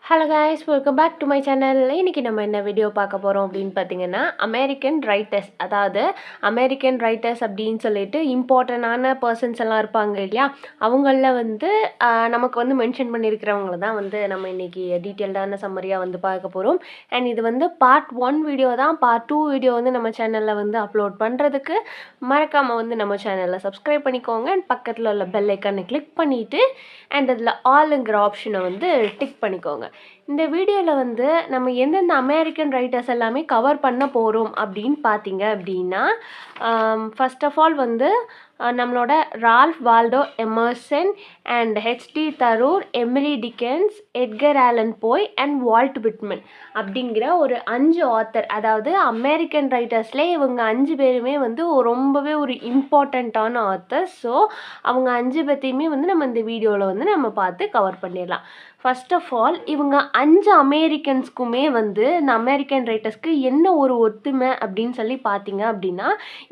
Hello guys, welcome back to my channel. இன்றைக்கி நம்ம என்ன வீடியோ பார்க்க போகிறோம் அப்படின்னு பார்த்தீங்கன்னா, அமெரிக்கன் ரைட்டர்ஸ், அதாவது அமெரிக்கன் ரைட்டர்ஸ் அப்படின்னு சொல்லிட்டு இம்பார்ட்டண்டான பர்சன்ஸ் எல்லாம் இருப்பாங்க இல்லையா, அவங்களில் வந்து நமக்கு வந்து மென்ஷன் பண்ணியிருக்கிறவங்கள தான் வந்து நம்ம இன்றைக்கி டீட்டெயில்டான சம்மரியாக வந்து பார்க்க போகிறோம். அண்ட் இது வந்து பார்ட் 1 வீடியோ தான். பார்ட் 2 வீடியோ வந்து நம்ம சேனலில் வந்து அப்லோட் பண்ணுறதுக்கு மறக்காமல் வந்து நம்ம சேனலில் சப்ஸ்கிரைப் பண்ணிக்கோங்க. அண்ட் பக்கத்தில் உள்ள பெல் ஐக்கானை கிளிக் பண்ணிவிட்டு அண்ட் அதில் ஆளுங்கிற ஆப்ஷனை வந்து டிக் பண்ணிக்கோங்க. இந்த வீடியோவில் வந்து நம்ம எந்தெந்த அமெரிக்கன் ரைட்டர்ஸ் எல்லாமே கவர் பண்ண போகிறோம் அப்படின்னு பார்த்தீங்க அப்படின்னா, ஃபர்ஸ்ட் ஆஃப் ஆல் வந்து நம்மளோட Ralph Waldo Emerson and H D Thoreau, Emily Dickens, Edgar Allan Poe and Walt Whitman அப்படிங்கிற ஒரு 5 ஆத்தர், அதாவது அமெரிக்கன் ரைட்டர்ஸ்லேயே இவங்க 5 பேருமே வந்து ரொம்பவே ஒரு இம்பார்ட்டண்ட்டான ஆத்தர். ஸோ அவங்க 5 பேர்த்தையுமே வந்து நம்ம இந்த வீடியோவில் வந்து நம்ம பார்த்து கவர் பண்ணிடலாம். ஃபர்ஸ்ட் ஆஃப் ஆல் இவங்க 5 அமெரிக்கன்ஸ்க்குமே வந்து இந்த அமெரிக்கன் ரைட்டர்ஸ்க்கு என்ன ஒரு ஒத்துமை அப்படின்னு சொல்லி பார்த்தீங்க அப்படின்னா,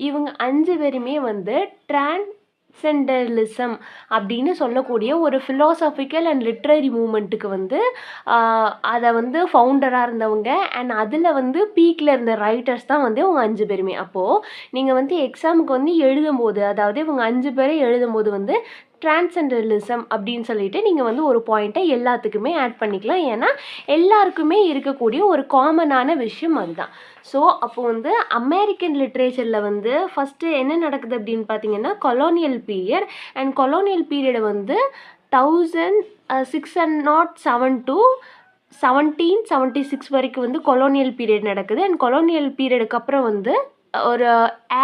இவங்க 5 பேருமே வந்து டிரான்சென்டலிசம் அப்படின்னு சொல்லக்கூடிய ஒரு ஃபிலாசபிக்கல் அண்ட் லிட்ரரி மூமெண்ட்டுக்கு வந்து அதை வந்து ஃபவுண்டராக இருந்தவங்க. அண்ட் அதில் வந்து பீக்கில் இருந்த ரைட்டர்ஸ் தான் வந்து இவங்க 5 பேருமே. அப்போது நீங்கள் வந்து எக்ஸாமுக்கு வந்து எழுதும்போது, அதாவது இவங்க 5 பேரை எழுதும்போது வந்து டிரான்சென்டலிசம் அப்படின்னு சொல்லிட்டு நீங்கள் வந்து ஒரு பாயிண்ட்டை எல்லாத்துக்குமே ஆட் பண்ணிக்கலாம். ஏன்னா எல்லாருக்குமே இருக்கக்கூடிய ஒரு காமனான விஷயம் அதுதான். ஸோ அப்போ வந்து அமெரிக்கன் லிட்ரேச்சரில் வந்து ஃபஸ்ட்டு என்ன நடக்குது அப்படின்னு பார்த்தீங்கன்னா, கொலோனியல் பீரியட். அண்ட் கொலோனியல் பீரியடை வந்து 1607 to 1776 வரைக்கும் வந்து கொலோனியல் பீரியட் நடக்குது. அண்ட் கொலோனியல் பீரியடுக்கு அப்புறம் வந்து ஒரு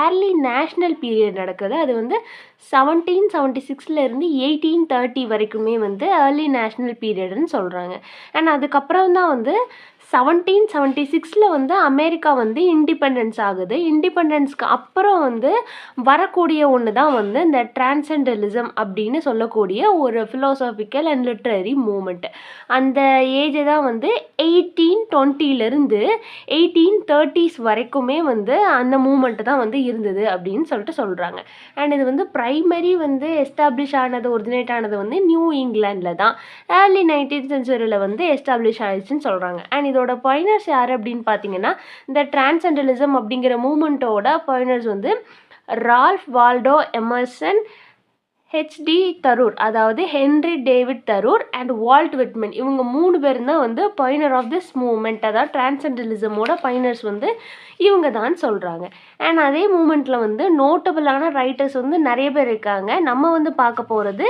ஏர்லி நேஷ்னல் பீரியட் நடக்குது. அது வந்து 1776 1830 வரைக்குமே வந்து ஏர்லி நேஷ்னல் பீரியட்னு சொல்கிறாங்க. அண்ட் அதுக்கப்புறம் தான் வந்து 1776 வந்து அமெரிக்கா வந்து இண்டிபெண்டன்ஸ் ஆகுது. இண்டிபெண்டன்ஸ்க்கு அப்புறம் வந்து வரக்கூடிய ஒன்று தான் வந்து இந்த டிரான்சென்டலிசம் அப்படின்னு சொல்லக்கூடிய ஒரு ஃபிலாசபிக்கல் அண்ட் லிட்ரரி மூமெண்ட். அந்த ஏஜை தான் வந்து 1820 1830s வரைக்குமே வந்து அந்த மூமெண்ட் தான் வந்து இருந்தது அப்படின்னு சொல்லிட்டு சொல்கிறாங்க. அண்ட் இது வந்து ப்ரைமரி வந்து எஸ்டாப்ளிஷ் ஆனது, ஒரிஜினேட் ஆனது வந்து நியூ இங்கிலாண்டில் தான். ஏர்லி 19th சென்ச்சுரியில் வந்து எஸ்டாப்ளிஷ் ஆயிடுச்சுன்னு சொல்கிறாங்க. அண்ட் இதோட பாயினர்ஸ் யார் அப்படின்னு பார்த்தீங்கன்னா, இந்த டிரான்சென்டலிசம் அப்படிங்கிற மூமெண்ட்டோட பாயினர்ஸ் வந்து Ralph Waldo Emerson, HD Thoreau, அதாவது Henry David Thoreau and Walt Whitman, இவங்க 3 பேரும் தான் வந்து பைனர் ஆஃப் திஸ் மூமெண்ட், அதாவது டிரான்சென்டலிசமோட பைனர்ஸ் வந்து இவங்க தான் சொல்கிறாங்க. அண்ட் அதே மூமெண்ட்டில் வந்து நோட்டபிளான ரைட்டர்ஸ் வந்து நிறைய பேர் இருக்காங்க. நம்ம வந்து பார்க்க போகிறது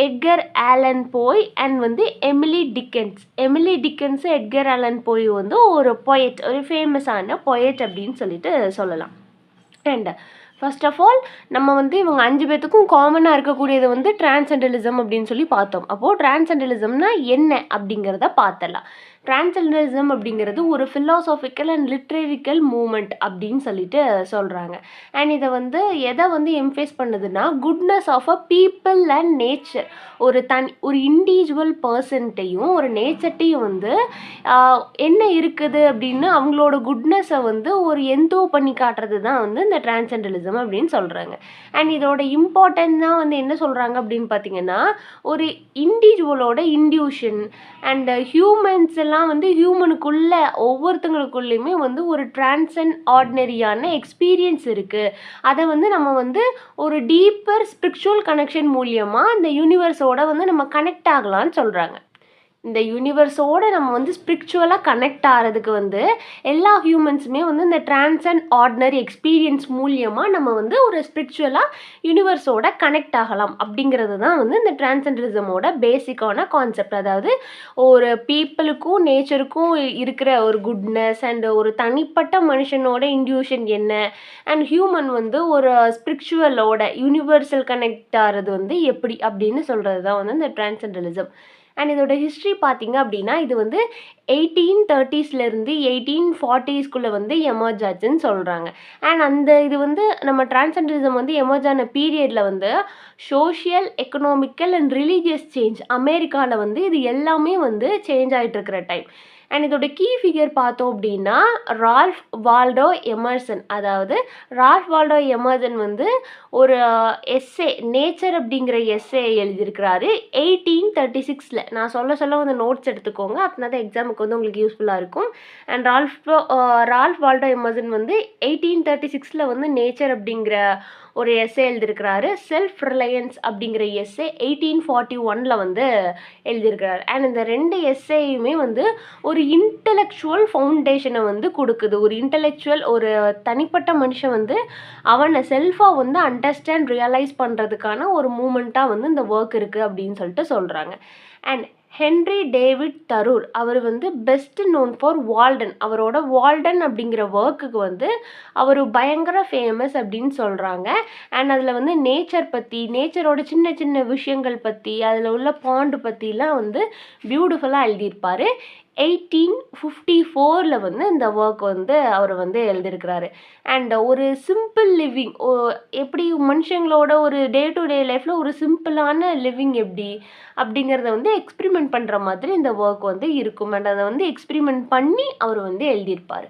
எட்கர் ஆலன் போய் அண்ட் வந்து Emily Dickens. Emily Dickens Edgar Allan Poe வந்து ஒரு பொயட், ஒரு ஃபேமஸான பொயட் அப்படின்னு சொல்லிட்டு சொல்லலாம். அண்ட் ஃபர்ஸ்ட் ஆஃப் ஆல் நம்ம வந்து இவங்க 5 பேர்த்துக்கும் காமனாக இருக்கக்கூடியது வந்து டிரான்சென்டலிசம் அப்படின்னு சொல்லி பார்த்தோம். அப்போது டிரான்சென்டலிசம்னா என்ன அப்படிங்கிறத பார்த்துடலாம். டிரான்சென்டலிசம் அப்படிங்கிறது ஒரு ஃபிலாசபிக்கல் அண்ட் லிட்ரரிக்கல் மூமெண்ட் அப்படின்னு சொல்லிட்டு சொல்கிறாங்க. அண்ட் இதை வந்து எதை வந்து எம்ஃபேஸ் பண்ணுதுன்னா, goodness of a people and nature. ஒரு இண்டிவிஜுவல் பர்சன்ட்டையும் ஒரு நேச்சர்ட்டையும் வந்து என்ன இருக்குது அப்படின்னு அவங்களோட குட்னஸை வந்து ஒரு எந்தோ பண்ணி காட்டுறது தான் வந்து இந்த டிரான்சென்டலிசம் அப்படின்னு சொல்கிறாங்க. அண்ட் இதோட இம்பார்ட்டன்ட் தான் வந்து என்ன சொல்கிறாங்க அப்படின்னு பார்த்தீங்கன்னா, ஒரு இண்டிவிஜுவலோட இன்டியூஷன் அண்ட் ஹியூமன்ஸ் எல்லாம் வந்து ஹியூமனுக்குள்ள ஒவ்வொருத்தங்களுக்குள்ளேயுமே வந்து ஒரு டிரான்சென்ட் ஆர்டினரியான எக்ஸ்பீரியன்ஸ் இருக்குது. அதை வந்து நம்ம வந்து ஒரு டீப்பர் ஸ்பிரிச்சுவல் கனெக்ஷன் மூலியமாக இந்த யூனிவர்ஸோட வந்து நம்ம கனெக்ட் ஆகலாம்னு சொல்கிறாங்க. இந்த யூனிவர்ஸோடு நம்ம வந்து ஸ்பிரிச்சுவலாக கனெக்ட் ஆகிறதுக்கு வந்து எல்லா ஹியூமன்ஸுமே வந்து இந்த டிரான்சென்ட் ஆர்டினரி எக்ஸ்பீரியன்ஸ் மூலியமாக நம்ம வந்து ஒரு ஸ்பிரிச்சுவலாக யூனிவர்ஸோட கனெக்ட் ஆகலாம் அப்படிங்கிறது தான் வந்து இந்த டிரான்சென்டலிசமோட பேசிக்கான கான்செப்ட். அதாவது ஒரு பீப்புளுக்கும் நேச்சருக்கும் இருக்கிற ஒரு குட்னஸ் அண்ட் ஒரு தனிப்பட்ட மனுஷனோட இன்டியூஷன் என்ன, அண்ட் ஹியூமன் வந்து ஒரு ஸ்பிரிச்சுவலோட யூனிவர்சல் கனெக்ட் ஆகிறது வந்து எப்படி அப்படின்னு சொல்கிறது தான் வந்து இந்த டிரான்சென்டலிசம். அண்ட் இதோட ஹிஸ்ட்ரி பார்த்தீங்க அப்படின்னா, இது வந்து 1830s 1840s வந்து எமர்ஜ் ஆச்சுன்னு சொல்கிறாங்க. அண்ட் அந்த இது வந்து நம்ம டிரான்சென்டலிசம் வந்து எமர்ஜ் ஆன பீரியடில் வந்து social, economical and religious change அமெரிக்காவில் வந்து இது எல்லாமே வந்து சேஞ்ச் ஆகிட்டு இருக்கிற டைம். அண்ட் இதோட கீ ஃபிகர் பார்த்தோம் அப்படின்னா ரால்ஃப் வால்டோ எமர்சன். அதாவது ரால்ஃப் வால்டோ எமர்சன் வந்து ஒரு எஸ்ஸே நேச்சர் அப்படிங்கிற எஸ்ஸே எழுதியிருக்கிறாரு 1836. நான் சொல்ல வந்து நோட்ஸ் எடுத்துக்கோங்க, அப்படின்னா தான் எக்ஸாமுக்கு வந்து உங்களுக்கு யூஸ்ஃபுல்லாக இருக்கும். அண்ட் ரால்ஃப் வால்டோ எமர்சன் வந்து 1836 வந்து நேச்சர் அப்படிங்கிற ஒரு எஸ்ஸே எழுதியிருக்கிறாரு. செல்ஃப் ரிலையன்ஸ் அப்படிங்கிற எஸ்ஸே 1841 வந்து எழுதியிருக்கிறாரு. அண்ட் இந்த 2 எஸ்ஸேயுமே வந்து ஒரு இன்டெலெக்சுவல் ஃபவுண்டேஷனை வந்து கொடுக்குது. ஒரு இன்டெலெக்சுவல் ஒரு தனிப்பட்ட மனுஷன் வந்து அவனை செல்ஃபாக வந்து அண்டர்ஸ்டாண்ட் ரியலைஸ் பண்ணுறதுக்கான ஒரு மூமெண்ட்டாக வந்து இந்த ஒர்க் இருக்குது அப்படின்னு சொல்லிட்டு சொல்கிறாங்க. அண்ட் ஹென்ரி டேவிட் தரூர் அவர் வந்து பெஸ்ட் நோன் ஃபார் வால்டன். அவரோட வால்டன் அப்படிங்கிற ஒர்க்குக்கு வந்து அவர் பயங்கர ஃபேமஸ் அப்படின்னு சொல்கிறாங்க. அண்ட் அதில் வந்து நேச்சர் பற்றி, நேச்சரோட சின்ன சின்ன விஷயங்கள் பற்றி, அதில் உள்ள பாண்டு பற்றிலாம் வந்து பியூட்டிஃபுல்லாக எழுதியிருப்பார். 1854 வந்து இந்த ஒர்க் வந்து அவர் வந்து எழுதியிருக்கிறாரு. அண்ட் ஒரு சிம்பிள் லிவிங், எப்படி மனுஷங்களோட ஒரு டே டு டே லைஃப்பில் ஒரு சிம்பிளான லிவிங் எப்படி அப்படிங்கிறத வந்து எக்ஸ்பிரிமெண்ட் பண்ணுற மாதிரி இந்த ஒர்க் வந்து இருக்கும். அண்ட் அதை வந்து எக்ஸ்பிரிமெண்ட் பண்ணி அவர் வந்து எழுதியிருப்பார்.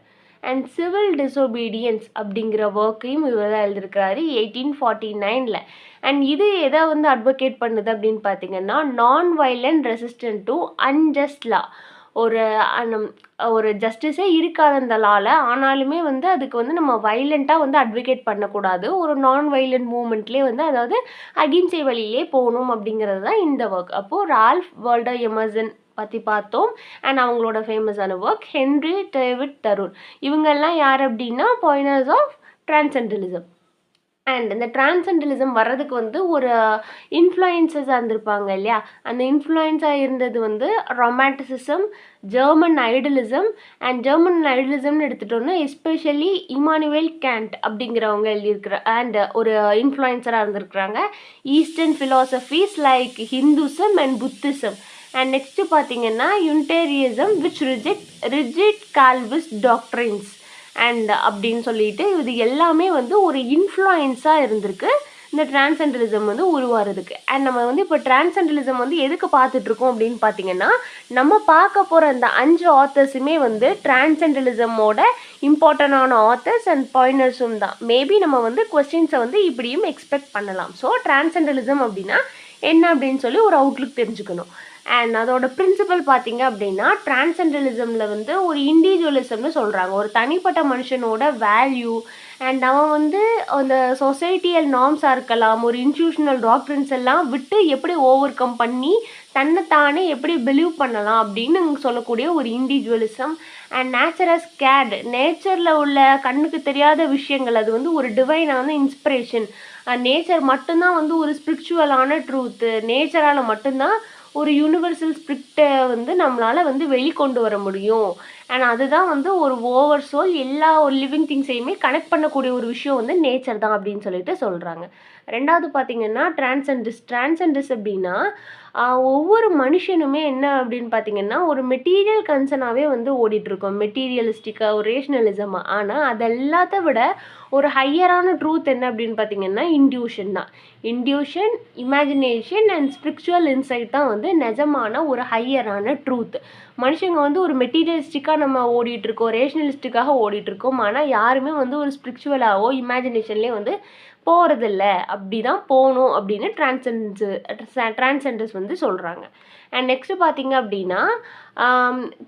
அண்ட் சிவில் டிசோபீடியன்ஸ் அப்படிங்கிற ஒர்க்கையும் இவர் தான் எழுதியிருக்கிறாரு 1849. அண்ட் இது எதை வந்து அட்வொகேட் பண்ணுது அப்படின்னு பார்த்தீங்கன்னா நான் வயலண்ட் ரெசிஸ்டன்ட் டு அன்ஜஸ்ட் லா. ஒரு ஜஸ்டிஸே இருக்காது அந்த லால, ஆனாலுமே வந்து அதுக்கு வந்து நம்ம வைலண்ட்டாக வந்து அட்வொகேட் பண்ணக்கூடாது. ஒரு நான் வைலண்ட் மூமெண்ட்லேயே வந்து அதாவது அகிம்சை வழியிலே போகணும் அப்படிங்கிறது தான் இந்த ஒர்க். அப்போது ரால்ஃப் வால்டோ எமர்சன் பற்றி பார்த்தோம். அண்ட் அவங்களோட ஃபேமஸான ஒர்க் ஹென்ரி டேவிட் தரூர். இவங்கெல்லாம் யார் அப்படின்னா பாயினர்ஸ் ஆஃப் டிரான்சென்டலிசம். அண்ட் இந்த டிரான்சென்டலிசம் வர்றதுக்கு வந்து ஒரு இன்ஃப்ளூயன்சஸாக இருந்திருப்பாங்க இல்லையா, அந்த இன்ஃப்ளூயன்ஸாக இருந்தது வந்து romanticism, German idealism. And German ஐடலிசம்னு எடுத்துட்டோன்னா எஸ்பெஷலி இமானுவேல் கேண்ட் அப்படிங்கிறவங்க எழுதியிருக்கிற அண்ட் ஒரு இன்ஃப்ளூயன்சராக இருந்திருக்கிறாங்க. Eastern philosophies like Hinduism and Buddhism. And next பார்த்தீங்கன்னா Unitarianism which rigid Calvinist doctrines and அப்படின்னு சொல்லிட்டு இது எல்லாமே வந்து ஒரு இன்ஃப்ளூயன்ஸாக இருந்திருக்கு இந்த டிரான்சென்டலிசம் வந்து உருவாகிறதுக்கு. அண்ட் நம்ம வந்து இப்போ டிரான்சென்டலிசம் வந்து எதுக்கு பார்த்துட்ருக்கோம் அப்படின்னு பார்த்தீங்கன்னா நம்ம பார்க்க போகிற அந்த 5 ஆத்தர்ஸுமே வந்து டிரான்சென்டலிசமோட இம்பார்ட்டண்டான ஆத்தர்ஸ் அண்ட் பாயினர்ஸும் தான். மேபி நம்ம வந்து கொஸ்டின்ஸை வந்து இப்படியும் எக்ஸ்பெக்ட் பண்ணலாம். ஸோ டிரான்சென்டலிசம் அப்படின்னா என்ன அப்படின்னு சொல்லி ஒரு அவுட்லுக் தெரிஞ்சுக்கணும். அண்ட் அதோட பிரின்சிபல் பார்த்தீங்க அப்படின்னா டிரான்சென்டலிசமில் வந்து ஒரு இண்டிவிஜுவலிசம்னு சொல்கிறாங்க. ஒரு தனிப்பட்ட மனுஷனோட வேல்யூ அண்ட் அவன் வந்து அந்த சொசைட்டியல் நார்ம்ஸாக இருக்கலாம், ஒரு இன்ஸ்டியூஷனல் டாக்ட்ரின்ஸ் எல்லாம் விட்டு எப்படி ஓவர் கம் பண்ணி தன்னைத்தானே எப்படி பிலீவ் பண்ணலாம் அப்படின்னு சொல்லக்கூடிய ஒரு இண்டிவிஜுவலிசம். அண்ட் நேச்சரஸ் கேட், நேச்சரில் உள்ள கண்ணுக்கு தெரியாத விஷயங்கள் அது வந்து ஒரு டிவைனான இன்ஸ்பிரேஷன். நேச்சர் மட்டும்தான் வந்து ஒரு ஸ்பிரிச்சுவலான ட்ரூத்து, நேச்சரால் மட்டும்தான் ஒரு யூனிவர்சல் ஸ்பிரிட்டை வந்து நம்மளால் வந்து வெளிக்கொண்டு வர முடியும். அண்ட் அதுதான் வந்து ஒரு ஓவர் சோல், எல்லா ஒரு லிவிங் திங்ஸையுமே கனெக்ட் பண்ணக்கூடிய ஒரு விஷயம் வந்து நேச்சர் தான் அப்படின்னு சொல்லிட்டு சொல்கிறாங்க. ரெண்டாவது பார்த்தீங்கன்னா டிரான்சென்டிஸ் அப்படின்னா ஒவ்வொரு மனுஷனுமே என்ன அப்படின்னு பார்த்தீங்கன்னா ஒரு மெட்டீரியல் கன்சர்னாகவே வந்து ஓடிட்டுருக்கோம், மெட்டீரியலிஸ்டிக்காக ஒரு ரேஷ்னலிசமாக. ஆனால் அது எல்லாத்த விட ஒரு ஹையரான ட்ரூத் என்ன அப்படின்னு பார்த்தீங்கன்னா இன்ட்யூஷன் தான். Intuition, imagination and spiritual inside தான் வந்து நிஜமான ஒரு ஹையரான ட்ரூத். மனுஷங்க வந்து ஒரு மெட்டீரியலிஸ்டிக்காக நம்ம ஓடிட்டுருக்கோம், ரேஷ்னலிஸ்டிக்காக ஓடிட்டுருக்கோம். ஆனால் யாருமே வந்து ஒரு ஸ்பிரிச்சுவலாகவோ இமேஜினேஷன்லேயே வந்து போகிறதில்ல. அப்படி தான் போகணும் அப்படின்னு டிரான்சென்டஸ் வந்து சொல்கிறாங்க. அண்ட் நெக்ஸ்ட்டு பார்த்தீங்க அப்படின்னா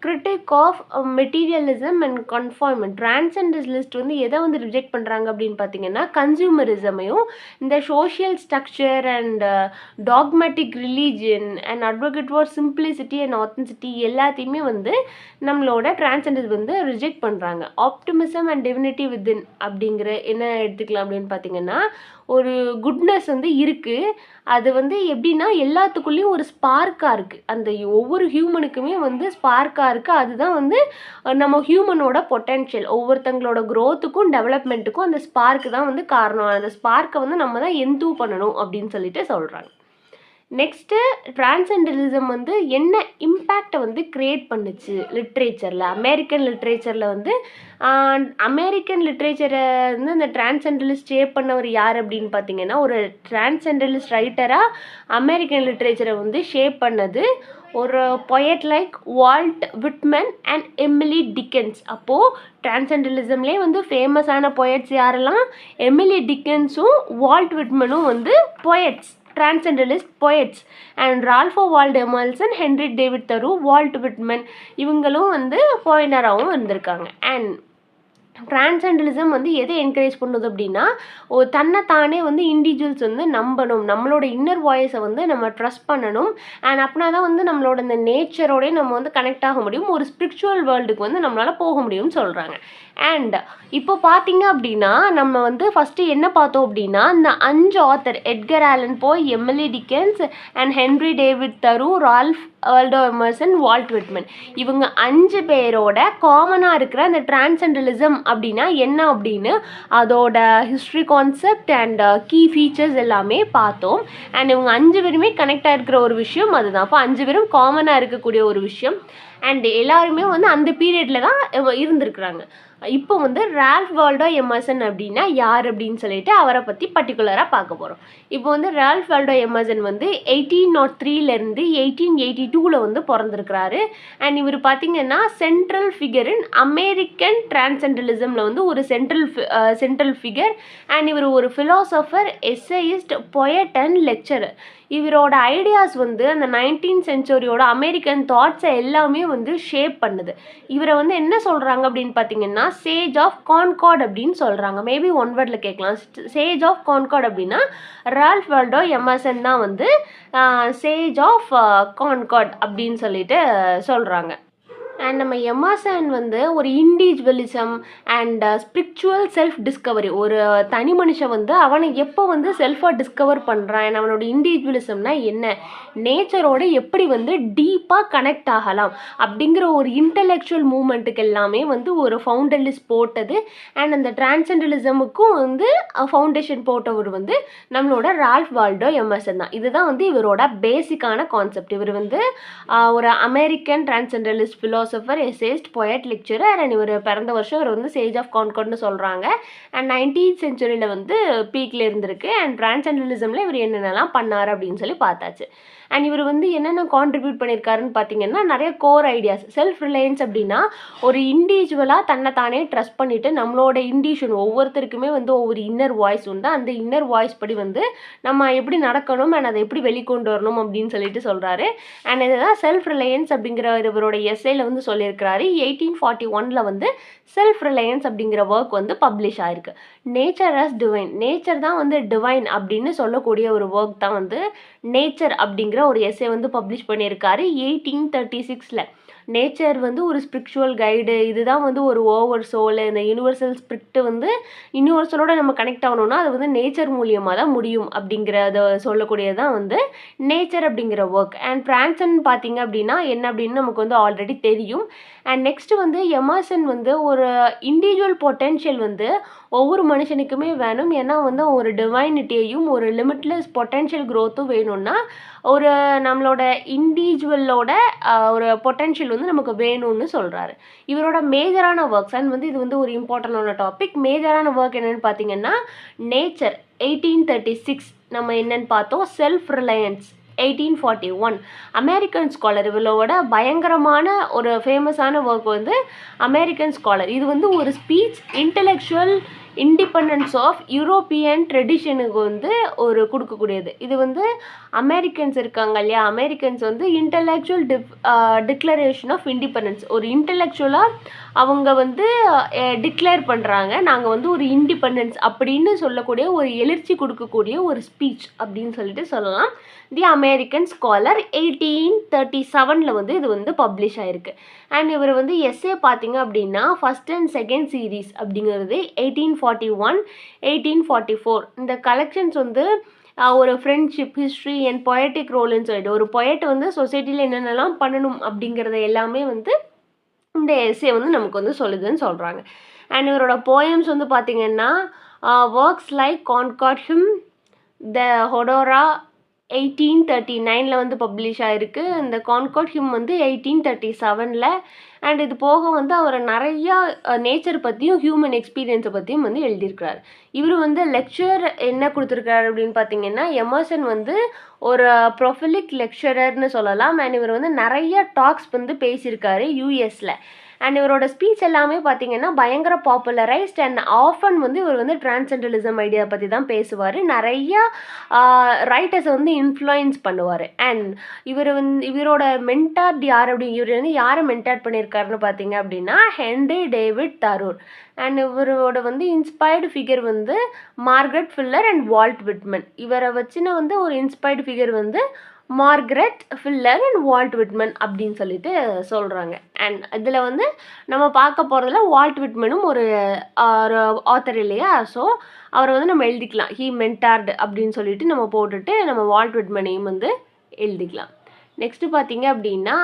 கிரிட்டிக் ஆஃப் மெட்டீரியலிசம் அண்ட் கன்ஃபார்மெண்ட். டிரான்சென்டலிஸ்ட் வந்து எதை வந்து ரிஜெக்ட் பண்ணுறாங்க அப்படின்னு பார்த்தீங்கன்னா கன்சியூமரிசமையும் இந்த social structure and dogmatic religion and advocate for simplicity and authenticity எல்லாத்தையுமே வந்து நம்மளோட டிரான்சென்டஸ் வந்து ரிஜெக்ட் பண்ணுறாங்க. ஆப்டிமிசம் அண்ட் டிவினிட்டி வித்தின் அப்படிங்கிற என்ன எடுத்துக்கலாம் அப்படின்னு பார்த்தீங்கன்னா ஒரு குட்னஸ் வந்து இருக்குது. அது வந்து எப்படின்னா எல்லாத்துக்குள்ளேயும் ஒரு ஸ்பார்க்காக இருக்குது. அந்த ஒவ்வொரு ஹியூமனுக்குமே வந்து ஸ்பார்க்காக இருக்குது. அதுதான் வந்து நம்ம ஹியூமனோட பொட்டென்ஷியல். ஒவ்வொருத்தங்களோட க்ரோத்துக்கும் டெவலப்மெண்ட்டுக்கும் அந்த ஸ்பார்க்கு தான் வந்து காரணம். அந்த ஸ்பார்க்கை வந்து நம்ம தான் எந்தூ பண்ணணும் அப்படின்னு சொல்லிட்டு சொல்கிறாங்க. நெக்ஸ்ட்டு டிரான்சென்டலிசம் வந்து என்ன இம்பேக்டை வந்து க்ரியேட் பண்ணுச்சு லிட்ரேச்சரில், அமெரிக்கன் லிட்ரேச்சரில் வந்து அமெரிக்கன் லிட்ரேச்சரை வந்து இந்த டிரான்சென்டலிஸ்ட் ஷேப் பண்ணவர் யார் அப்படின்னு பார்த்தீங்கன்னா ஒரு டிரான்சென்டலிஸ்ட் ரைட்டராக அமெரிக்கன் லிட்ரேச்சரை வந்து ஷேப் பண்ணது ஒரு poet like Walt Whitman and Emily Dickens. அப்போது டிரான்சென்டலிசம்லேயே வந்து ஃபேமஸான பொயட்ஸ் யாரெல்லாம்? எமிலி டிக்கன்ஸும் வால்ட் விட்மனும் வந்து poets, transcendentalist poets. And Ralph Waldo Emerson, Henry David Thoreau, Walt Whitman இவங்களும் வந்து போயினராகவும் இருந்திருக்காங்க. அண்ட் டிரான்சென்டலிசம் வந்து எதை என்கரேஜ் பண்ணுது அப்படின்னா, தன்னைத்தானே வந்து இண்டிவிஜுவல்ஸ் வந்து நம்பணும், நம்மளோட இன்னர் வாய்ஸை வந்து நம்ம ட்ரஸ்ட் பண்ணணும். அண்ட் அப்படின்னா தான் வந்து நம்மளோட இந்த நேச்சரோடய நம்ம வந்து கனெக்ட் ஆக முடியும், ஒரு ஸ்பிரிச்சுவல் வேர்ல்டுக்கு வந்து நம்மளால் போக முடியும்னு சொல்கிறாங்க. அண்ட் இப்போ பார்த்தீங்க அப்படின்னா நம்ம வந்து ஃபஸ்ட்டு என்ன பார்த்தோம் அப்படின்னா, இந்த 5 author Edgar Allan Poe, Emily Dickens and Henry David Thoreau, Ralph Waldo Emerson, Walt Whitman இவங்க 5 பேரோட காமனாக இருக்கிற அந்த டிரான்சென்டலிசம் அப்படின்னா என்ன அப்படின்னு அதோட history concept and key features எல்லாமே பார்த்தோம். அண்ட் இவங்க 5 பேருமே கனெக்ட் ஆகிருக்கிற ஒரு விஷயம் அதுதான். அப்போ 5 பேரும் காமனாக இருக்கக்கூடிய ஒரு விஷயம். அண்ட் எல்லாருமே வந்து அந்த பீரியடில் தான் இருந்திருக்கிறாங்க. இப்போ வந்து ரால்ஃப் வால்டோ எமர்சன் அப்படின்னா யார் அப்படின்னு சொல்லிட்டு அவரை பற்றி பர்டிகுலராக பார்க்க போகிறோம். இப்போ வந்து ரால்ஃப் வால்டோ எமர்சன் வந்து 1803 1882 வந்து பிறந்திருக்கிறாரு. அண்ட் இவர் பார்த்தீங்கன்னா சென்ட்ரல் ஃபிகர் இன் அமெரிக்கன் டிரான்சென்டலிசமில் வந்து ஒரு சென்ட்ரல் ஃபிகர். அண்ட் இவர் ஒரு ஃபிலாசபர், எஸ்ஸேயிஸ்ட், பொயட் அண்ட் லெக்சரர். இவரோட ஐடியாஸ் வந்து அந்த 19th சென்ச்சுரியோட அமெரிக்கன் தாட்ஸை எல்லாமே வந்து ஷேப் பண்ணுது. இவரை வந்து என்ன சொல்கிறாங்க அப்படின்னு பார்த்தீங்கன்னா சேஜ் ஆஃப் கான்கார்ட் அப்படின்னு சொல்கிறாங்க. மேபி ஒன் வேர்டில் கேட்கலாம். சேஜ் ஆஃப் கான்கார்ட் அப்படின்னா ரால்ஃப் வால்டோ எமர்சன் தான் வந்து சேஜ் ஆஃப் கான்கார்ட் அப்படின்னு சொல்லிட்டு சொல்கிறாங்க. அண்ட் நம்ம எமர்சன் வந்து ஒரு individualism and spiritual self Discovery, ஒரு தனி மனுஷன் வந்து அவனை எப்போ வந்து செல்ஃபாக டிஸ்கவர் பண்ணுறான், அவனோட இண்டிவிஜுவலிசம்னா என்ன, நேச்சரோட எப்படி வந்து டீப்பாக கனெக்ட் ஆகலாம் அப்படிங்கிற ஒரு இன்டலெக்சுவல் மூமெண்ட்டுக்கு எல்லாமே வந்து ஒரு ஃபவுண்டலிஸ்ட் போட்டது. அண்ட் அந்த டிரான்சென்டலிசமுக்கும் வந்து ஃபவுண்டேஷன் போட்டவர் வந்து நம்மளோட ரால்ஃப் வால்டோ எமர்சன் தான். இதுதான் வந்து இவரோட பேசிக்கான கான்செப்ட். இவர் வந்து ஒரு American transcendentalist philosopher, essayist, poet, lecturer. And இவர் பிறந்த வருஷம் இவர் வந்து சேஜ் ஆஃப் கான்கார்ட்னு சொல்கிறாங்க. அண்ட் 19th சென்ச்சுரியில் வந்து பீக்கில் இருந்திருக்கு. அண்ட் டிரான்சென்டலிசமில் இவர் என்னென்னலாம் பண்ணார் அப்படின்னு சொல்லி பார்த்தாச்சு. அண்ட் இவர் வந்து என்னென்ன கான்ட்ரிபியூட் பண்ணியிருக்காருன்னு பார்த்தீங்கன்னா நிறைய கோர் ஐடியாஸ். செல்ஃப் ரிலையன்ஸ் அப்படின்னா ஒரு இண்டிவிஜுவலாக தன்னைத்தானே ட்ரஸ்ட் பண்ணிவிட்டு நம்மளோட இண்டிவிஜுவல் ஒவ்வொருத்தருக்குமே வந்து ஒவ்வொரு இன்னர் வாய்ஸ் உண்டு. அந்த இன்னர் வாய்ஸ் படி வந்து நம்ம எப்படி நடக்கணும் அண்ட் அதை எப்படி வெளிக்கொண்டு வரணும் அப்படின்னு சொல்லிட்டு சொல்கிறாரு. அண்ட் இதுதான் செல்ஃப் ரிலையன்ஸ் அப்படிங்கிற இவரோட எஸ்ஸேல வந்து சொல்லியிருக்கிறாரு. 1841 வந்து செல்ஃப் ரிலையன்ஸ் அப்படிங்கிற ஒர்க் வந்து பப்ளிஷ் ஆயிருக்கு. நேச்சர் அஸ் டிவைன், நேச்சர் தான் வந்து டிவைன் அப்படின்னு சொல்லக்கூடிய ஒரு ஒர்க் தான் வந்து நேச்சர் அப்படிங்கிற ஒரு எஸ்ஸே வந்து பப்ளிஷ் பண்ணியிருக்காரு 1836. நேச்சர் வந்து ஒரு ஸ்பிரிச்சுவல் கைடு, இதுதான் வந்து ஒரு ஓவர் சோல், இந்த யூனிவர்சல் ஸ்பிரிட் வந்து யூனிவர்சலோட நம்ம கனெக்ட் ஆகணும்னா அது வந்து நேச்சர் மூலியமாக தான் முடியும் அப்படிங்கிறத சொல்லக்கூடியது தான் வந்து நேச்சர் அப்படிங்கிற ஒர்க். அண்ட் டிரான்சன் பார்த்தீங்க அப்படின்னா என்ன அப்படின்னு நமக்கு வந்து ஆல்ரெடி தெரியும். அண்ட் நெக்ஸ்ட் வந்து எமர்சன் வந்து ஒரு இண்டிவிஜுவல் பொட்டென்ஷியல் வந்து ஒவ்வொரு மனுஷனுக்குமே வேணும். ஏன்னா வந்து ஒரு டிவைனிட்டியையும் ஒரு லிமிட்லெஸ் பொட்டென்ஷியல் க்ரோத்தும் வேணும்னா ஒரு நம்மளோட இண்டிவிஜுவலோட ஒரு பொட்டென்ஷியல் வந்து நமக்கு வேணும்னு சொல்கிறாரு. இவரோட மேஜரான ஒர்க்ஸ் அண்ட் வந்து இது வந்து ஒரு இம்பார்ட்டண்டான டாபிக். மேஜரான ஒர்க் என்னென்னு பார்த்தீங்கன்னா நேச்சர் 1836 நம்ம என்னென்னு பார்த்தோம். Self Reliance 1841. அமெரிக்கன் ஸ்காலர் இவளோட பயங்கரமான ஒரு ஃபேமஸான ஒர்க் வந்து அமெரிக்கன் ஸ்காலர். இது வந்து ஒரு speech intellectual independence of European ட்ரெடிஷனுக்கு வந்து ஒரு கொடுக்கக்கூடியது. இது வந்து அமெரிக்கன்ஸ் இருக்காங்க இல்லையா, அமெரிக்கன்ஸ் வந்து இன்டலெக்சுவல் டிக்ளரேஷன் ஆஃப் இண்டிபெண்டன்ஸ், ஒரு இன்டலெக்சுவலாக அவங்க வந்து டிக்ளேர் பண்ணுறாங்க நாங்கள் வந்து ஒரு இண்டிபெண்டன்ஸ் அப்படின்னு சொல்லக்கூடிய ஒரு எழுச்சி கொடுக்கக்கூடிய ஒரு ஸ்பீச் அப்படின்னு சொல்லிட்டு சொல்லலாம். தி அமெரிக்கன் ஸ்காலர் 1837 வந்து இது வந்து பப்ளிஷ் ஆயிருக்கு. அண்ட் இவர் வந்து எஸ்ஏ பார்த்தீங்க அப்படின்னா ஃபஸ்ட் அண்ட் செகண்ட் சீரீஸ் அப்படிங்கிறது 1841 1844. இந்த கலெக்ஷன்ஸ் வந்து ஒரு ஃப்ரெண்ட்ஷிப், ஹிஸ்ட்ரி அண்ட் பொயட்டிக் ரோல்னு சொல்லிட்டு ஒரு பொயட் வந்து சொசைட்டியில் என்னென்னலாம் பண்ணணும் அப்படிங்கிறத எல்லாமே வந்து இந்த எஸ்ஏ வந்து நமக்கு வந்து சொல்லுதுன்னு சொல்கிறாங்க. அண்ட் இவரோட போயம்ஸ் வந்து பார்த்திங்கன்னா ஒர்க்ஸ் லைக் கான்கார்ட் ஹிம், த ஹொடோரா 1839 வந்து பப்ளிஷ் ஆகிருக்கு. இந்த கான்கார்ட் ஹிம் வந்து 1837. அண்ட் இது போக வந்து அவர் நிறையா நேச்சர் பற்றியும் ஹியூமன் எக்ஸ்பீரியன்ஸை பற்றியும் வந்து எழுதியிருக்கிறார். இவர் வந்து லெக்சர் என்ன கொடுத்துருக்காரு அப்படின்னு பார்த்தீங்கன்னா, எமர்சன் வந்து ஒரு ப்ரொஃபிலிக் லெக்சரர்னு சொல்லலாம். அண்ட் இவர் வந்து நிறைய டாக்ஸ் வந்து பேசியிருக்காரு யூஎஸில். அண்ட் இவரோட ஸ்பீச் எல்லாமே பார்த்தீங்கன்னா பயங்கர பாப்புலரைஸ்ட். அண்ட் ஆஃபன் வந்து இவர் வந்து டிரான்சென்டலிசம் ஐடியா பற்றி தான் பேசுவார். நிறையா ரைட்டர்ஸை வந்து இன்ஃப்ளூயன்ஸ் பண்ணுவார். அண்ட் இவரோட மென்டார் யார் இவர் வந்து யாரை மென்டார் பண்ணியிருக்காருன்னு பார்த்தீங்க அப்படின்னா ஹென்ரி டேவிட் தரூர். அண்ட் இவரோட வந்து இன்ஸ்பயர்டு ஃபிகர் வந்து Margaret Fuller and Walt Whitman. இவரை வச்சுன்னு வந்து ஒரு இன்ஸ்பயர்டு ஃபிகர் வந்து Margaret Fuller and Walt Whitman அப்படின்னு சொல்லிட்டு சொல்கிறாங்க. அண்ட் இதில் வந்து நம்ம பார்க்க போகிறதுல வால்ட் விட்மனும் ஒரு ஆத்தர் இல்லையா, ஸோ அவரை வந்து நம்ம எழுதிக்கலாம் ஹீ மென்டார்டு அப்படின்னு சொல்லிட்டு நம்ம போட்டுட்டு நம்ம வால்ட் விட்மனையும் வந்து எழுதிக்கலாம். நெக்ஸ்ட்டு பார்த்தீங்க அப்படின்னா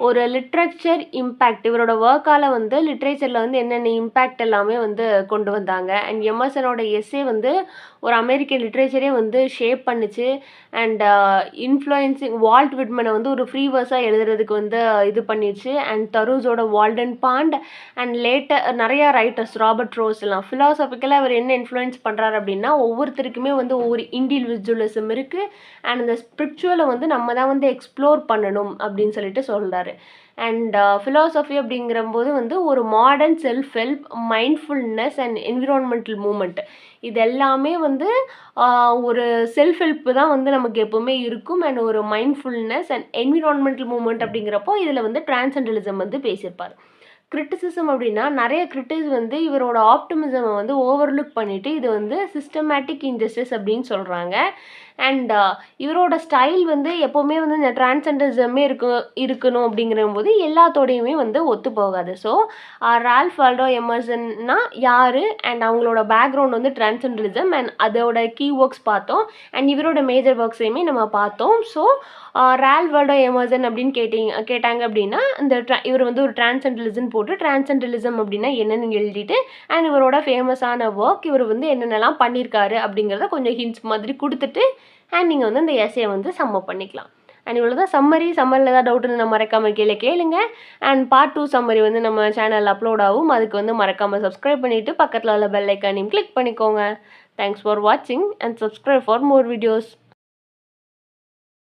ஒரு லிட்ரேச்சர் இம்பேக்ட். இவரோட ஒர்க்கால் வந்து லிட்ரேச்சரில் வந்து என்னென்ன இம்பேக்ட் எல்லாமே வந்து கொண்டு வந்தாங்க. அண்ட் எமர்சனோட எஸ்ஸே வந்து ஒரு அமெரிக்கன் லிட்ரேச்சரே வந்து ஷேப் பண்ணிச்சு. அண்ட் இன்ஃப்ளூயன்சிங் வால்ட் விட்மனை வந்து ஒரு ஃப்ரீ வேர்ஸாக எழுதுறதுக்கு வந்து இது பண்ணிடுச்சு. அண்ட் தரூஸோட வால்டன் பாண்ட் அண்ட் லேட்டர் நிறையா ரைட்டர்ஸ் ராபர்ட் ரோஸ் எல்லாம் ஃபிலாசபிக்கலாக அவர் என்ன இன்ஃப்ளூயன்ஸ் பண்ணுறாரு அப்படின்னா ஒவ்வொருத்தருக்குமே வந்து ஒவ்வொரு இண்டிவிஜுவலிசம் இருக்குது. அண்ட் இந்த ஸ்பிரிச்சுவலை வந்து நம்ம தான் வந்து எக்ஸ்ப்ளோர் பண்ணணும் அப்படின்னு சொல்லிட்டு சொல்கிறார். அண்ட் ஃபிலாசபி அப்படிங்கிறம்போது வந்து ஒரு modern self help, mindfulness and environmental movement இது எல்லாமே வந்து ஒரு செல்ஃப் ஹெல்ப் தான் வந்து நமக்கு எப்போவுமே இருக்கும். அண்ட் ஒரு மைண்ட்ஃபுல்னஸ் அண்ட் என்விரான்மெண்டல் மூமெண்ட் அப்படிங்கிறப்போ இதில் வந்து டிரான்சென்டலிசம் வந்து பேசியிருப்பார். கிரிட்டிசிசம் அப்படின்னா நிறைய கிரிட்டிக்ஸ் வந்து இவரோட ஆப்டிமிசமை வந்து ஓவர்லுக் பண்ணிவிட்டு இது வந்து சிஸ்டமேட்டிக் இன்ஜஸ்டிஸ் அப்படின்னு சொல்கிறாங்க. அண்ட் இவரோட ஸ்டைல் வந்து எப்போவுமே வந்து இந்த டிரான்சென்டலிசமே இருக்கணும் அப்படிங்கிற போது எல்லாத்தோடையுமே வந்து ஒத்து போகாது. ஸோ ரால்ஃப் வால்டோ எமர்சன்னா யார் அண்ட் அவங்களோட பேக்ரவுண்ட் வந்து டிரான்சென்டலிசம் அண்ட் அதோட கீ ஒர்க்ஸ் பார்த்தோம். அண்ட் இவரோட மேஜர் ஒர்க்ஸையுமே நம்ம பார்த்தோம். ஸோ ரால்ஃப் வால்டோ எமர்சன் அப்படின்னு கேட்டாங்க அப்படின்னா இவர் வந்து ஒரு டிரான்சென்டலிசம் போட்டு டிரான்சென்டலிசம் அப்படின்னா என்னென்னு எழுதிட்டு அண்ட் இவரோட ஃபேமஸான ஒர்க் இவர் வந்து என்னென்னலாம் பண்ணியிருக்காரு அப்படிங்கிறத கொஞ்சம் ஹிண்ட்ஸ் மாதிரி கொடுத்துட்டு அண்ட் நீங்கள் வந்து இந்த எஸ்ஸையை வந்து சம்மப் பண்ணிக்கலாம். அண்ட் இவ்வளோ தான் சம்மரியில் ஏதாவது டவுட்டுன்னு நம்ம மறக்காமல் கீழே கேளுங்க. அண்ட் பார்ட் 2 சம்மரி வந்து நம்ம சேனலில் அப்லோட் ஆகும். அதுக்கு வந்து மறக்காமல் சப்ஸ்கிரைப் பண்ணிவிட்டு பக்கத்தில் உள்ள பெல் ஐக்கானையும் கிளிக் பண்ணிக்கோங்க. தேங்க்ஸ் ஃபார் வாட்சிங் and subscribe for more videos.